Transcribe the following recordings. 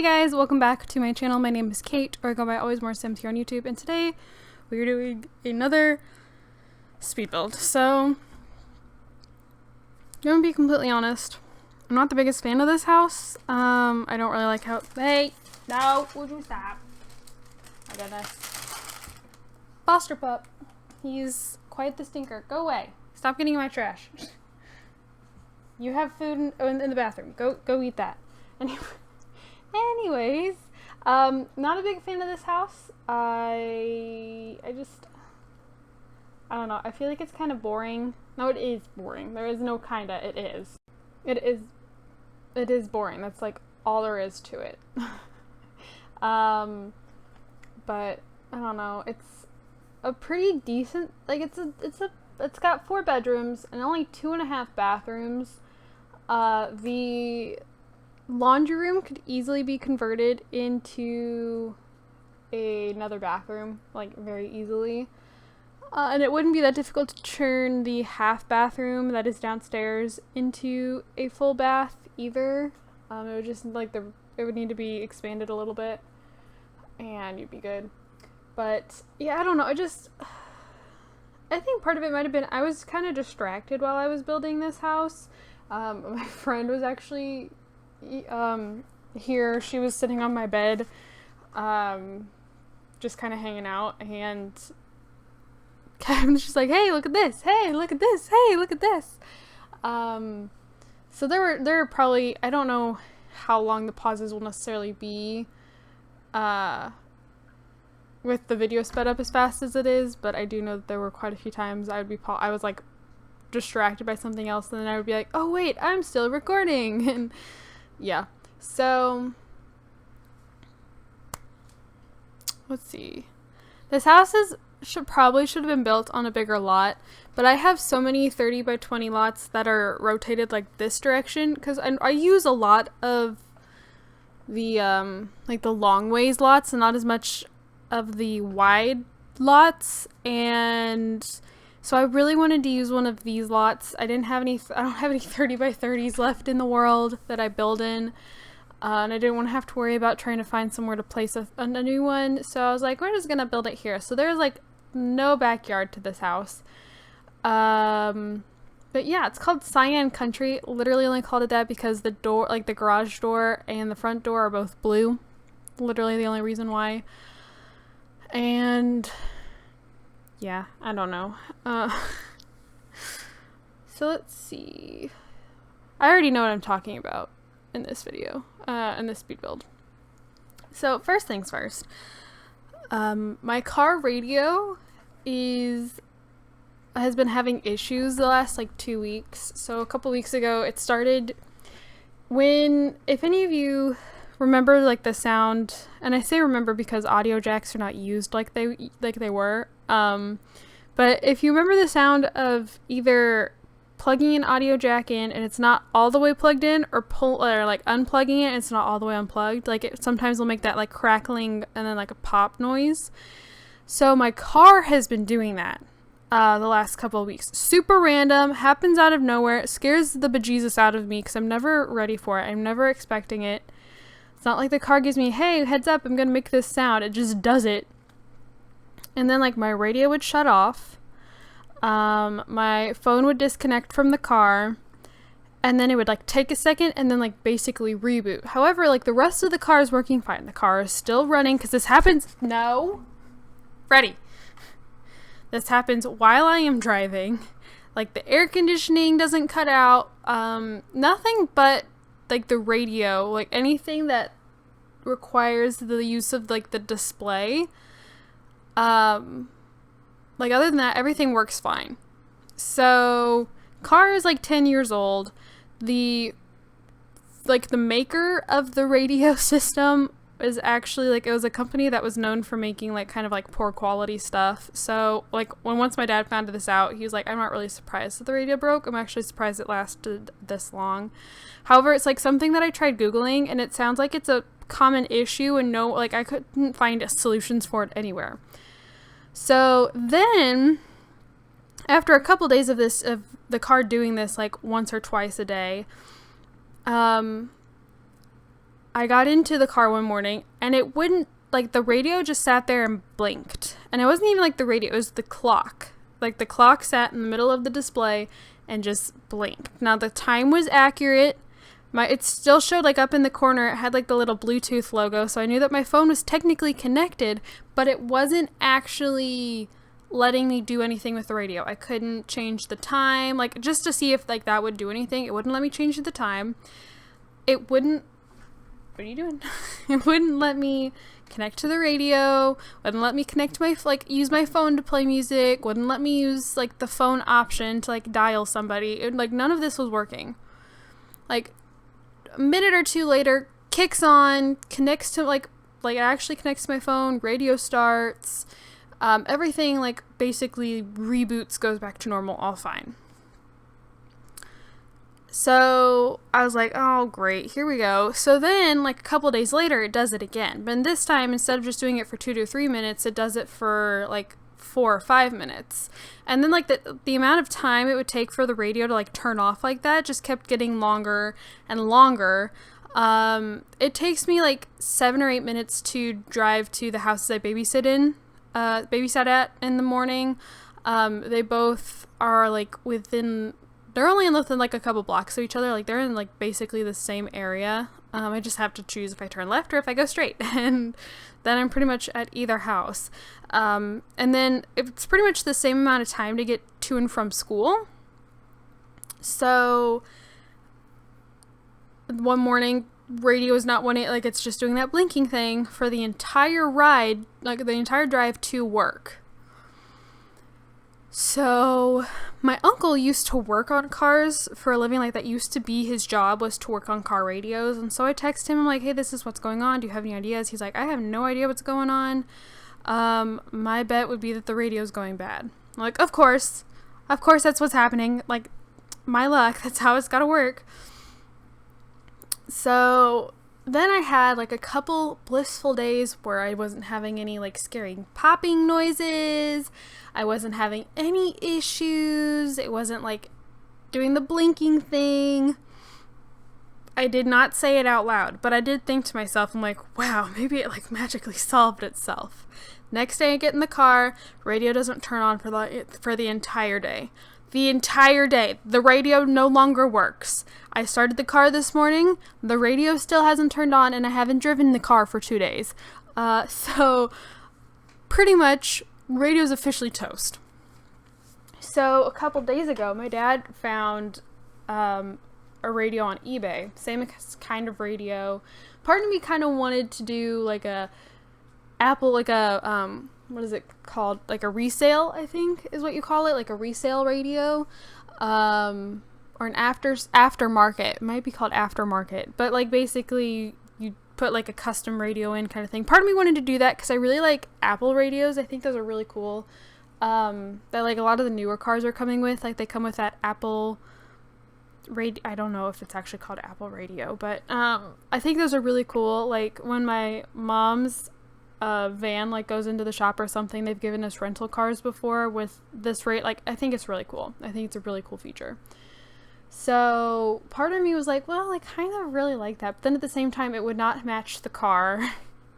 guys, welcome back to my channel. My name is Kate, or I go by AlwaysMoreSims here on YouTube, and today we're doing another speed build. So, I'm gonna be completely honest, I'm not the biggest fan of this house. I don't really like how— hey, no, would you stop? My goodness. Foster pup. He's quite the stinker. Go away. Stop getting in my trash. You have food in the bathroom. Go eat that. Anyways, not a big fan of this house. I don't know. I feel like it's kind of boring. No, it is boring. There is no kinda. It is. It is boring. That's like all there is to it. But I don't know. It's a pretty decent, like it's got 4 bedrooms and only 2.5 bathrooms. The laundry room could easily be converted into another bathroom, like very easily. And it wouldn't be that difficult to turn the half bathroom that is downstairs into a full bath either. It would just like it would need to be expanded a little bit and you'd be good. But yeah, I don't know. I think part of it might have been I was kind of distracted while I was building this house. My friend was actually here. She was sitting on my bed, just kind of hanging out, and she's like, "Hey, look at this! Hey, look at this! Hey, look at this!" So there were probably, I don't know how long the pauses will necessarily be, with the video sped up as fast as it is, but I do know that there were quite a few times I was like distracted by something else, and then I would be like, oh wait, I'm still recording. And yeah, so let's see, this house should have been built on a bigger lot, but I have so many 30 by 20 lots that are rotated like this direction because I use a lot of the like the long ways lots and not as much of the wide lots, and so I really wanted to use one of these lots. I don't have any 30 by 30s left in the world that I build in, and I didn't want to have to worry about trying to find somewhere to place a new one, so I was like, we're just gonna build it here. So there's like no backyard to this house, but yeah, it's called Cyan Country. Literally only called it that because the door, like the garage door and the front door, are both blue. Literally the only reason why. And yeah, I don't know. So let's see. I already know what I'm talking about in this video, in this speed build. So first things first, my car radio has been having issues the last like 2 weeks. So a couple weeks ago it started if any of you remember like the sound, and I say remember because audio jacks are not used like they were, but if you remember the sound of either plugging an audio jack in and it's not all the way plugged in, or like unplugging it and it's not all the way unplugged, like it sometimes will make that like crackling and then like a pop noise. So my car has been doing that the last couple of weeks. Super random, happens out of nowhere, it scares the bejesus out of me because I'm never ready for it. I'm never expecting it. It's not like the car gives me, hey, heads up, I'm gonna make this sound. It just does it. And then like my radio would shut off. My phone would disconnect from the car. And then it would like take a second and then like basically reboot. However, like the rest of the car is working fine. The car is still running because this happens. No. Ready. This happens while I am driving. Like the air conditioning doesn't cut out. Nothing but like the radio, like anything that requires the use of like the display, like other than that, everything works fine. So car is like 10 years old. The maker of the radio system is actually like, it was a company that was known for making like kind of like poor quality stuff. So like once my dad found this out, he was like, I'm not really surprised that the radio broke. I'm actually surprised it lasted this long. However, it's like something that I tried Googling, and it sounds like it's a common issue, and like I couldn't find solutions for it anywhere. So then after a couple days of the car doing this like once or twice a day, I got into the car one morning and it wouldn't, like, the radio just sat there and blinked. And it wasn't even like the radio, it was the clock. Like, the clock sat in the middle of the display and just blinked. Now, the time was accurate. It still showed, like, up in the corner. It had, like, the little Bluetooth logo, so I knew that my phone was technically connected, but it wasn't actually letting me do anything with the radio. I couldn't change the time, like, just to see if, like, that would do anything. It wouldn't let me change the time. It wouldn't... What are you doing? It wouldn't let me connect to the radio, wouldn't let me connect to use my phone to play music, wouldn't let me use, like, the phone option to, like, dial somebody. Like, none of this was working. Like, a minute or two later, kicks on, connects to, like, it actually connects to my phone, radio starts, everything, like, basically reboots, goes back to normal, all fine. So I was like, oh, great, here we go. So then, like, a couple days later, it does it again. But this time, instead of just doing it for 2 to 3 minutes, it does it for, like, 4 or 5 minutes. And then, like, the amount of time it would take for the radio to, like, turn off like that just kept getting longer and longer. It takes me, like, 7 or 8 minutes to drive to the houses I babysat at in the morning. They both are, like, they're only within, like, a couple blocks of each other. Like, they're in, like, basically the same area. I just have to choose if I turn left or if I go straight. And then I'm pretty much at either house. And then it's pretty much the same amount of time to get to and from school. So one morning, radio is not wanting, like, it's just doing that blinking thing for the entire ride, like, the entire drive to work. So my uncle used to work on cars for a living. Like, that used to be his job, was to work on car radios. And so I text him, I'm like, hey, this is what's going on. Do you have any ideas? He's like, I have no idea what's going on. My bet would be that the radio's going bad. I'm like, of course that's what's happening. Like, my luck, that's how it's gotta work. So then I had, like, a couple blissful days where I wasn't having any, like, scary popping noises. I wasn't having any issues. It wasn't, like, doing the blinking thing. I did not say it out loud, but I did think to myself, I'm like, wow, maybe it, like, magically solved itself. Next day I get in the car, radio doesn't turn on for the entire day. The entire day. The radio no longer works. I started the car this morning. The radio still hasn't turned on, and I haven't driven the car for 2 days. So pretty much, radio's officially toast. So a couple days ago, my dad found a radio on eBay. Same kind of radio. Part of me kind of wanted to do, like, a Apple, like a what is it called? Like a resale, I think is what you call it, like a resale radio, or an aftermarket. It might be called aftermarket, but, like, basically you put, like, a custom radio in kind of thing. Part of me wanted to do that because I really like Apple radios. I think those are really cool. That, like, a lot of the newer cars are coming with, like, they come with that Apple radio. I don't know if it's actually called Apple radio, but I think those are really cool. Like, when my mom's van, like, goes into the shop or something, they've given us rental cars before with this rate. Like, I think it's really cool. I think it's a really cool feature. So part of me was like, well, I kind of really like that, but then at the same time, it would not match the car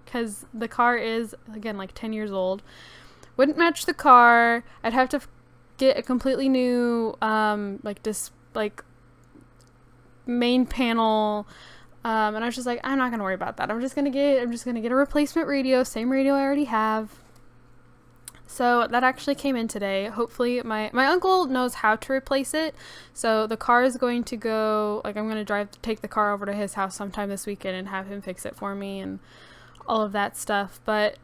because the car is, again, like, 10 years old. Wouldn't match the car. I'd have to get a completely new main panel. And I was just like, I'm not gonna worry about that. I'm just gonna get a replacement radio, same radio I already have. So that actually came in today. Hopefully my uncle knows how to replace it. So the car is going to go, like, I'm gonna take the car over to his house sometime this weekend and have him fix it for me and all of that stuff. But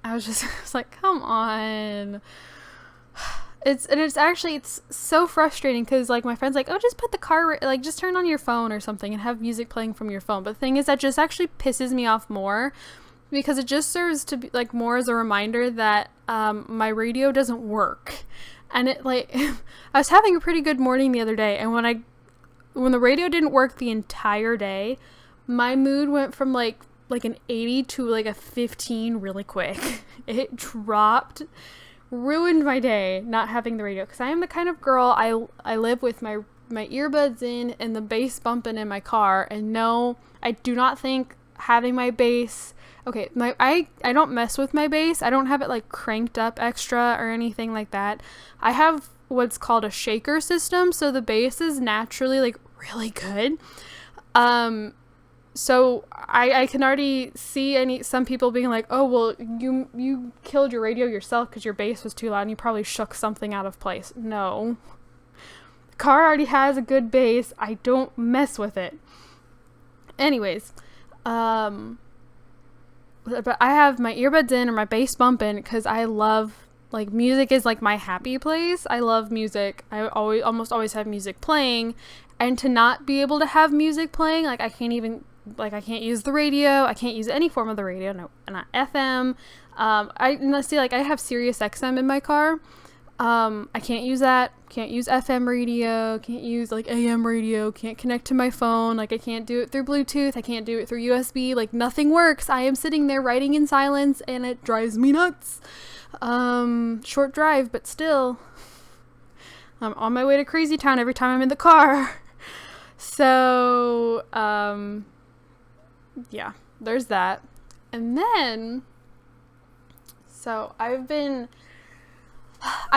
I was like, come on. It's so frustrating because, like, my friend's like, oh, just put the car, like, just turn on your phone or something and have music playing from your phone. But the thing is, that just actually pisses me off more because it just serves to be, like, more as a reminder that my radio doesn't work. And it, like, I was having a pretty good morning the other day, and when the radio didn't work the entire day, my mood went from like an 80 to, like, a 15 really quick. It ruined my day not having the radio, because I am the kind of girl, I live with my my earbuds in and the bass bumping in my car. And no, I do not think having my bass, okay, I don't mess with my bass. I don't have it like cranked up extra or anything like that. I have what's called a shaker system, so the bass is naturally like really good. So I can already see some people being like, oh, well, you killed your radio yourself because your bass was too loud and you probably shook something out of place. No. The car already has a good bass. I don't mess with it. Anyways, but I have my earbuds in or my bass bumping because I love, like, music is like my happy place. I love music. I almost always have music playing, and to not be able to have music playing, like, I can't use the radio. I can't use any form of the radio. No, not FM. I have Sirius XM in my car. I can't use that. Can't use FM radio. Can't use like AM radio. Can't connect to my phone. Like, I can't do it through Bluetooth. I can't do it through USB. Like, nothing works. I am sitting there writing in silence and it drives me nuts. Short drive, but still, I'm on my way to Crazy Town every time I'm in the car. So, yeah, there's that. And then, so I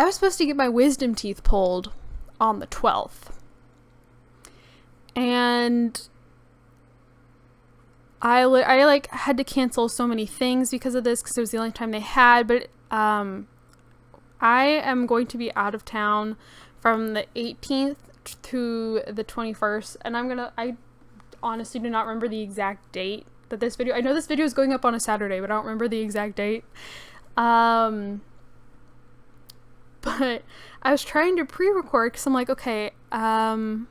was supposed to get my wisdom teeth pulled on the 12th. And I like had to cancel so many things because of this, because it was the only time they had, but I am going to be out of town from the 18th to the 21st, and I honestly do not remember the exact date that this video, I know this video is going up on a Saturday, but I don't remember the exact date. But I was trying to pre-record because I'm like, okay, I'm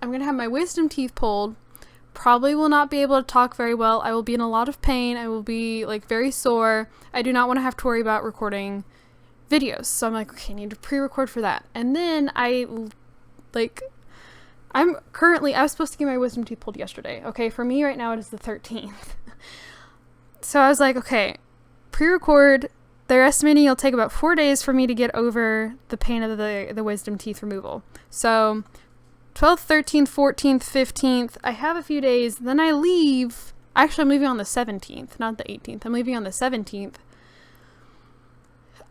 gonna have my wisdom teeth pulled, probably will not be able to talk very well, I will be in a lot of pain, I will be like very sore, I do not want to have to worry about recording videos, so I'm like, okay, I need to pre-record for that. And then I was supposed to get my wisdom teeth pulled yesterday. Okay, for me right now it is the 13th. So I was like, okay, pre-record. They're estimating it'll take about 4 days for me to get over the pain of the wisdom teeth removal. So 12th, 13th, 14th, 15th, I have a few days. Then I leave. Actually, I'm leaving on the 17th, not the 18th. I'm leaving on the 17th.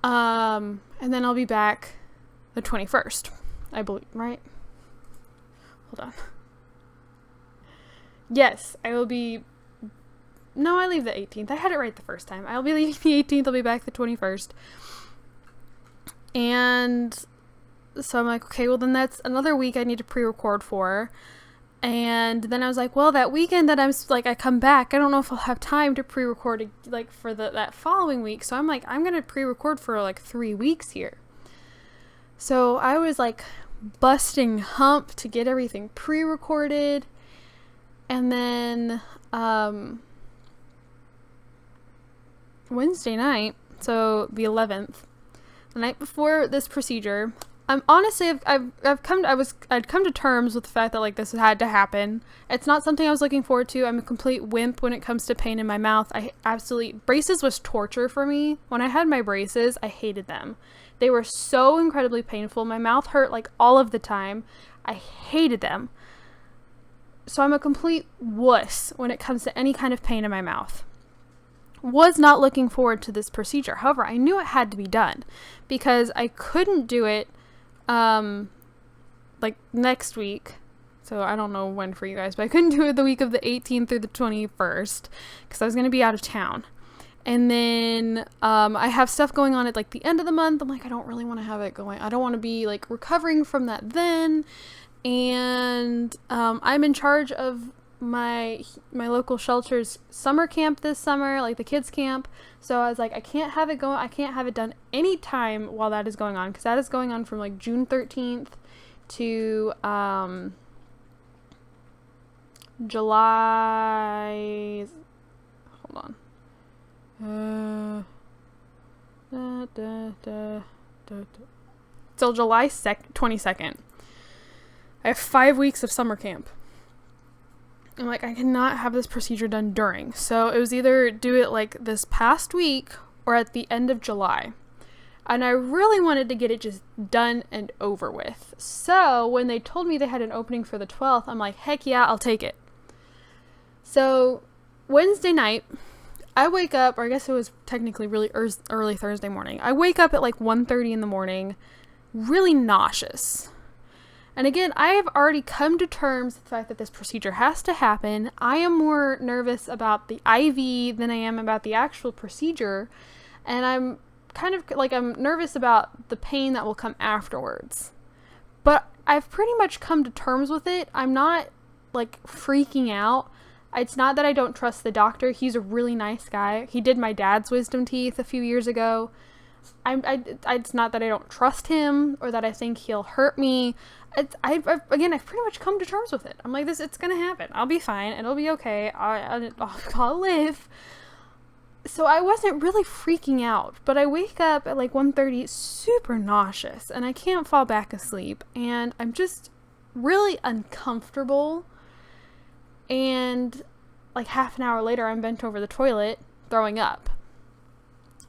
And then I'll be back the 21st, I believe, right? Hold on. Yes, I will be... No, I leave the 18th. I had it right the first time. I'll be leaving the 18th. I'll be back the 21st. And so I'm like, okay, well then that's another week I need to pre-record for. And then I was like, well, that weekend that I come back, I don't know if I'll have time to pre-record like for that following week. So I'm like, I'm going to pre-record for like 3 weeks here. So I was like busting hump to get everything pre-recorded. And then, Wednesday night, so the 11th, the night before this procedure, honestly, I'd come to terms with the fact that like this had to happen. It's not something I was looking forward to. I'm a complete wimp when it comes to pain in my mouth. Braces was torture for me. When I had my braces, I hated them. They were so incredibly painful. My mouth hurt like all of the time. I hated them. So I'm a complete wuss when it comes to any kind of pain in my mouth. Was not looking forward to this procedure. However, I knew it had to be done because I couldn't do it like next week. So I don't know when for you guys, but I couldn't do it the week of the 18th through the 21st because I was going to be out of town. And then I have stuff going on at like the end of the month. I'm like, I don't really want to have it going. I don't want to be like recovering from that then. And I'm in charge of my local shelter's summer camp this summer, like the kids camp. So I was like, I can't have it done any time while that is going on, because that is going on from like June 13th to July, hold on, till July 22nd. I have 5 weeks of summer camp. I'm like, I cannot have this procedure done during. So it was either do it like this past week or at the end of July. And I really wanted to get it just done and over with. So when they told me they had an opening for the 12th, I'm like, heck yeah, I'll take it. So Wednesday night, I wake up, or I guess it was technically really early Thursday morning. I wake up at like 1:30 in the morning, really nauseous. And again, I have already come to terms with the fact that this procedure has to happen. I am more nervous about the IV than I am about the actual procedure. And I'm kind of like, I'm nervous about the pain that will come afterwards. But I've pretty much come to terms with it. I'm not like freaking out. It's not that I don't trust the doctor. He's a really nice guy. He did my dad's wisdom teeth a few years ago. It's not that I don't trust him or that I think he'll hurt me. I've pretty much come to terms with it. I'm like, it's gonna happen. I'll be fine. It'll be okay. I'll live. So I wasn't really freaking out, but I wake up at like 1:30 super nauseous and I can't fall back asleep and I'm just really uncomfortable. And like half an hour later, I'm bent over the toilet throwing up.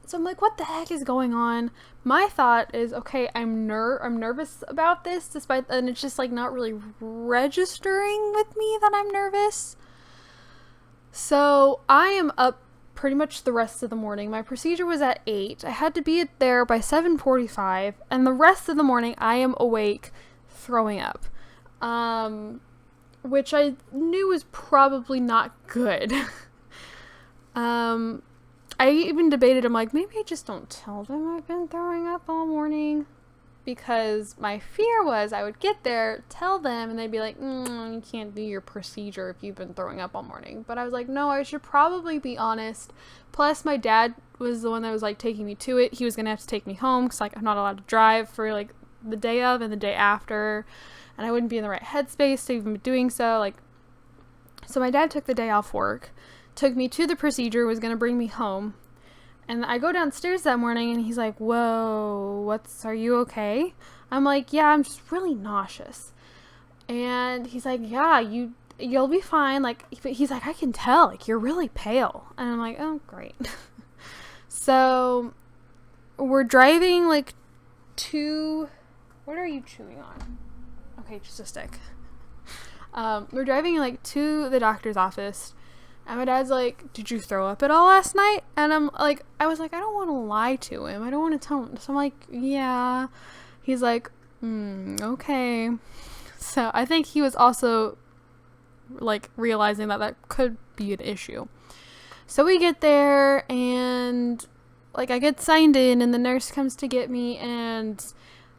So I'm like, what the heck is going on? My thought is, okay, I'm nervous about this, and it's just like not really registering with me that I'm nervous. So I am up pretty much the rest of the morning. My procedure was at 8. I had to be there by 7:45, and the rest of the morning I am awake throwing up. Which I knew was probably not good. I even debated, I'm like, maybe I just don't tell them I've been throwing up all morning. Because my fear was I would get there, tell them, and they'd be like, you can't do your procedure if you've been throwing up all morning. But I was like, no, I should probably be honest. Plus, my dad was the one that was like taking me to it. He was going to have to take me home because like I'm not allowed to drive for like the day of and the day after. And I wouldn't be in the right headspace to even be doing so. Like, so my dad took the day off work, took me to the procedure, was going to bring me home. And I go downstairs that morning and he's like, whoa, are you okay? I'm like, yeah, I'm just really nauseous. And he's like, yeah, you'll be fine. Like, he's like, I can tell, like, you're really pale. And I'm like, oh, great. So we're driving like what are you chewing on? Okay, just a stick. We're driving like to the doctor's office, and my dad's like, did you throw up at all last night? And I was like, I don't want to lie to him. I don't want to tell him. So I'm like, yeah. He's like, okay. So I think he was also like realizing that could be an issue. So we get there and like I get signed in and the nurse comes to get me, and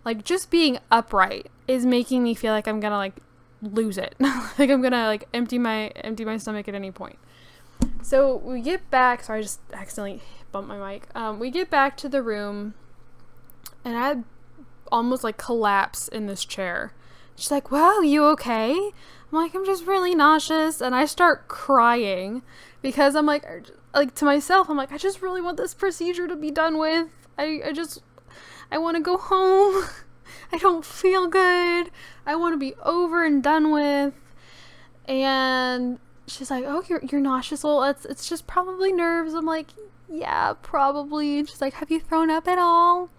like just being upright is making me feel like I'm gonna like lose it. Like I'm gonna like empty my stomach at any point. So we get back. Sorry, I just accidentally bumped my mic. We get back to the room, and I almost like collapse in this chair. She's like, "Wow, you okay?" I'm like, "I'm just really nauseous," and I start crying because I'm like to myself, I'm like, I just really want this procedure to be done with. I want to go home. I don't feel good. I want to be over and done with. And she's like, oh, you're nauseous. Well, it's just probably nerves. I'm like, yeah, probably. And she's like, have you thrown up at all?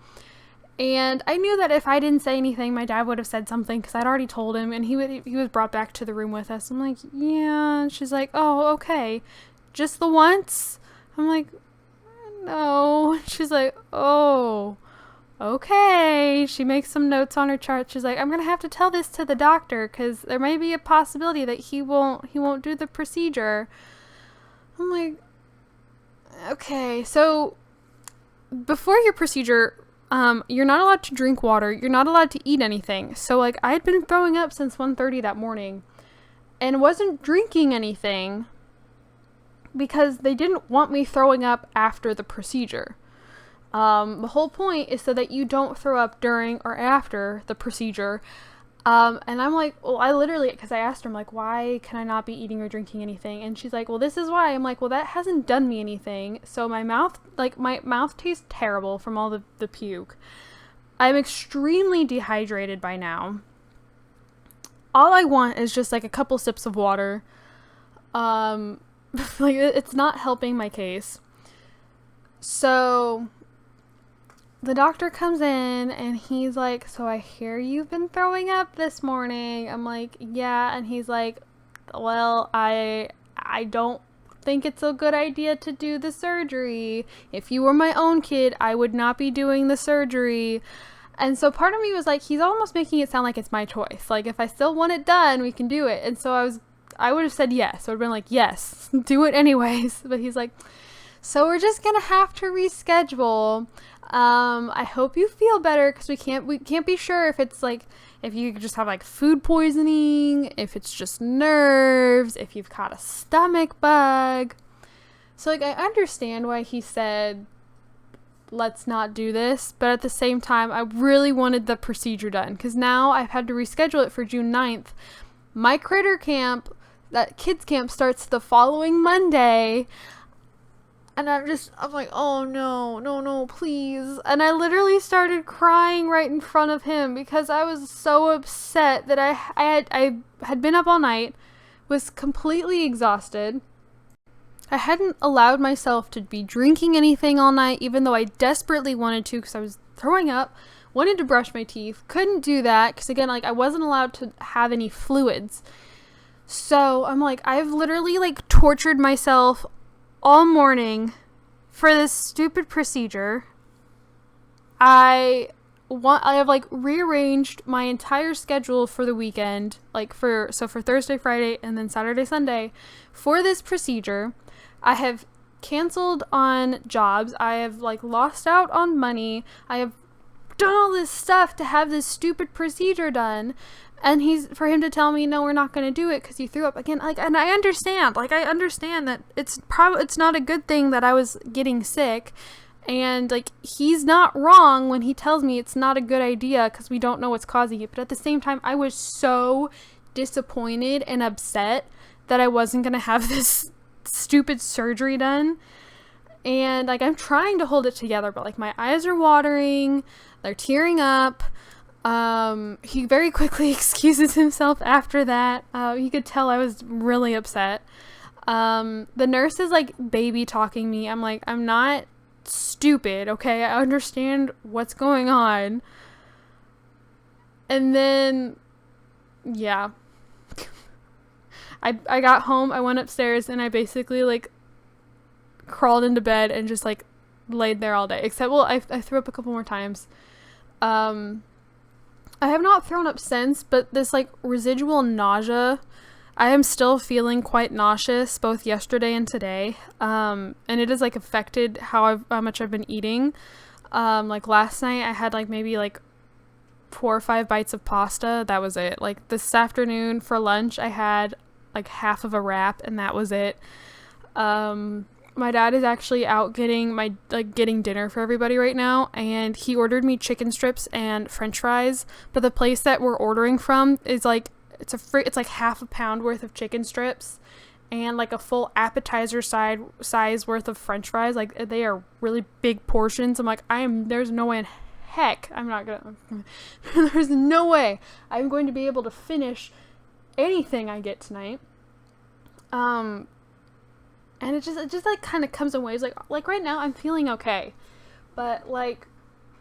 And I knew that if I didn't say anything, my dad would have said something because I'd already told him, and he was brought back to the room with us. I'm like, yeah. And she's like, oh, okay. Just the once? I'm like, no. She's like, oh, okay. She makes some notes on her chart. She's like, I'm going to have to tell this to the doctor because there may be a possibility that he won't do the procedure. I'm like, okay. So before your procedure, you're not allowed to drink water. You're not allowed to eat anything. So like I had been throwing up since 1:30 that morning and wasn't drinking anything because they didn't want me throwing up after the procedure. The whole point is so that you don't throw up during or after the procedure. And I'm like, well, I literally, because I asked her, I'm like, why can I not be eating or drinking anything? And she's like, well, this is why. I'm like, well, that hasn't done me anything. So my mouth tastes terrible from all the puke. I'm extremely dehydrated by now. All I want is just like a couple sips of water. Like it's not helping my case. So the doctor comes in and he's like, so I hear you've been throwing up this morning. I'm like, yeah. And he's like, well, I don't think it's a good idea to do the surgery. If you were my own kid, I would not be doing the surgery. And so part of me was like, he's almost making it sound like it's my choice. Like, if I still want it done, we can do it. And so I would have said yes. I would have been like, yes, do it anyways. But he's like, so we're just going to have to reschedule. I hope you feel better, because we can't be sure if it's like, if you just have like food poisoning, if it's just nerves, if you've caught a stomach bug. So like, I understand why he said, let's not do this. But at the same time, I really wanted the procedure done, because now I've had to reschedule it for June 9th. My critter camp, that kids camp, starts the following Monday. And I'm like, oh no, please. And I literally started crying right in front of him, because I was so upset that I had been up all night, was completely exhausted. I hadn't allowed myself to be drinking anything all night, even though I desperately wanted to, because I was throwing up, wanted to brush my teeth, couldn't do that, because again, like, I wasn't allowed to have any fluids. So I'm like, I've literally like tortured myself all morning for this stupid procedure. I have like rearranged my entire schedule for the weekend, like for Thursday, Friday, and then Saturday, Sunday for this procedure. I have canceled on jobs. I have like lost out on money. I have done all this stuff to have this stupid procedure done. And for him to tell me, no, we're not going to do it because you threw up again. Like, and I understand that it's not a good thing that I was getting sick. And like, he's not wrong when he tells me it's not a good idea because we don't know what's causing it. But at the same time, I was so disappointed and upset that I wasn't going to have this stupid surgery done. And like, I'm trying to hold it together, but like, my eyes are watering, they're tearing up. He very quickly excuses himself after that. You could tell I was really upset. The nurse is like baby talking me. I'm like, I'm not stupid, okay? I understand what's going on. And then, yeah. I got home, I went upstairs, and I basically like crawled into bed and just like laid there all day. Except, well, I threw up a couple more times. I have not thrown up since, but this like residual nausea, I am still feeling quite nauseous both yesterday and today. And it has like affected how much I've been eating. Like last night I had like maybe like 4 or 5 bites of pasta. That was it. Like this afternoon for lunch I had like half of a wrap, and that was it. My dad is actually out getting dinner for everybody right now, and he ordered me chicken strips and french fries, but the place that we're ordering from is like, it's like half a pound worth of chicken strips and like a full appetizer size worth of french fries. Like, they are really big portions. I'm like, there's no way in heck I'm not gonna there's no way I'm going to be able to finish anything I get tonight. And it just like kind of comes in waves. Like right now I'm feeling okay, but like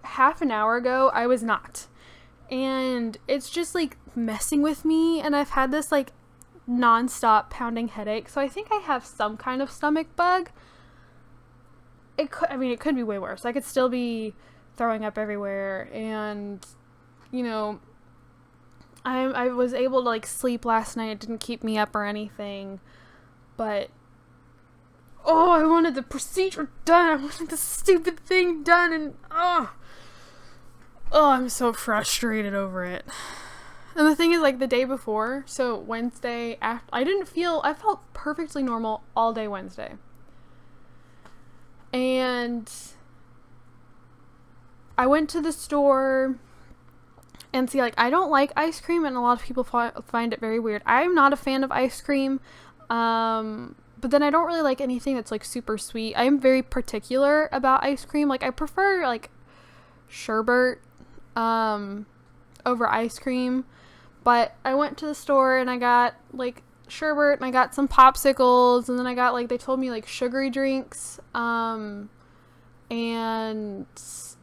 half an hour ago I was not, and it's just like messing with me. And I've had this like non-stop pounding headache, so I think I have some kind of stomach bug. It could be way worse. I could still be throwing up everywhere, and you know, I was able to like sleep last night. It didn't keep me up or anything, but I wanted the procedure done. I wanted the stupid thing done, and I'm so frustrated over it. And the thing is, like, the day before, so Wednesday, I felt perfectly normal all day Wednesday. And I went to the store, and see, like, I don't like ice cream, and a lot of people find it very weird. I'm not a fan of ice cream, but then I don't really like anything that's like super sweet. I am very particular about ice cream. Like, I prefer like sherbet over ice cream. But I went to the store and I got like sherbet, and I got some popsicles, and then I got like, they told me like sugary drinks, and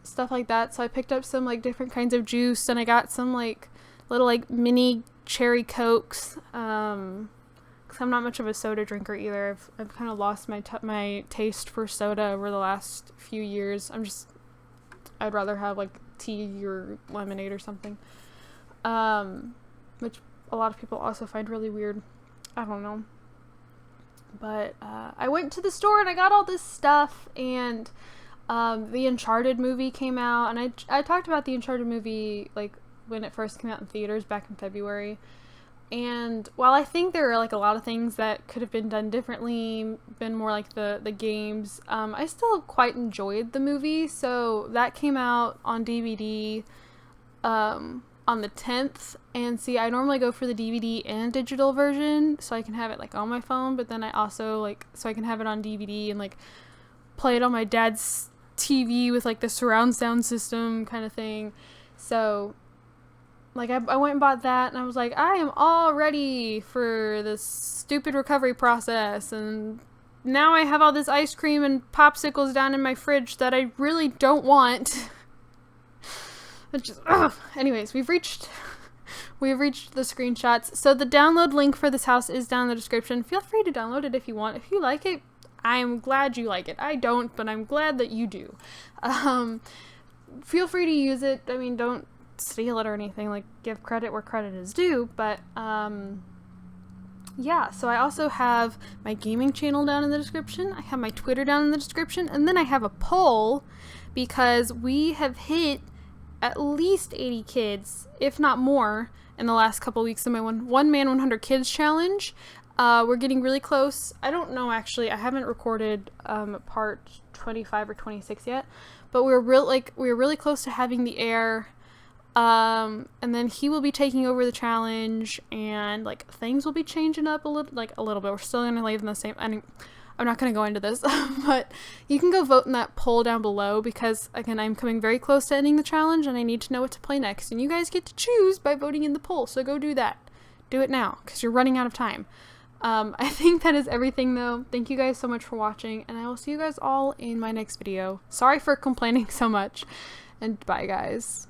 stuff like that. So I picked up some like different kinds of juice, and I got some like little like mini cherry Cokes. Cause I'm not much of a soda drinker either. I've kind of lost my taste for soda over the last few years. I'd rather have like tea or lemonade or something. Which a lot of people also find really weird. I don't know. But I went to the store and I got all this stuff, and the Uncharted movie came out, and I talked about the Uncharted movie like when it first came out in theaters back in February. And while I think there are like a lot of things that could have been done differently, been more like the games, I still quite enjoyed the movie. So that came out on DVD on the 10th. And see, I normally go for the DVD and digital version so I can have it like on my phone, but then I also like so I can have it on DVD and like play it on my dad's TV with like the surround sound system kind of thing. So like, I went and bought that, and I was like, I am all ready for this stupid recovery process, and now I have all this ice cream and popsicles down in my fridge that I really don't want. It's just, ugh. Anyways, we've reached the screenshots. So the download link for this house is down in the description. Feel free to download it if you want. If you like it, I'm glad you like it. I don't, but I'm glad that you do. Feel free to use it. I mean, don't steal it or anything, like give credit where credit is due, but yeah, so I also have my gaming channel down in the description, I have my Twitter down in the description, and then I have a poll because we have hit at least 80 kids, if not more, in the last couple weeks in my one man 100 kids challenge. We're getting really close. I don't know, actually, I haven't recorded part 25 or 26 yet, but we're really close to having the air. And then he will be taking over the challenge, and like things will be changing up a little bit. We're still gonna live in the same. I'm not gonna go into this, but you can go vote in that poll down below because again, I'm coming very close to ending the challenge, and I need to know what to play next. And you guys get to choose by voting in the poll, so go do that. Do it now because you're running out of time. I think that is everything though. Thank you guys so much for watching, and I will see you guys all in my next video. Sorry for complaining so much, and bye guys.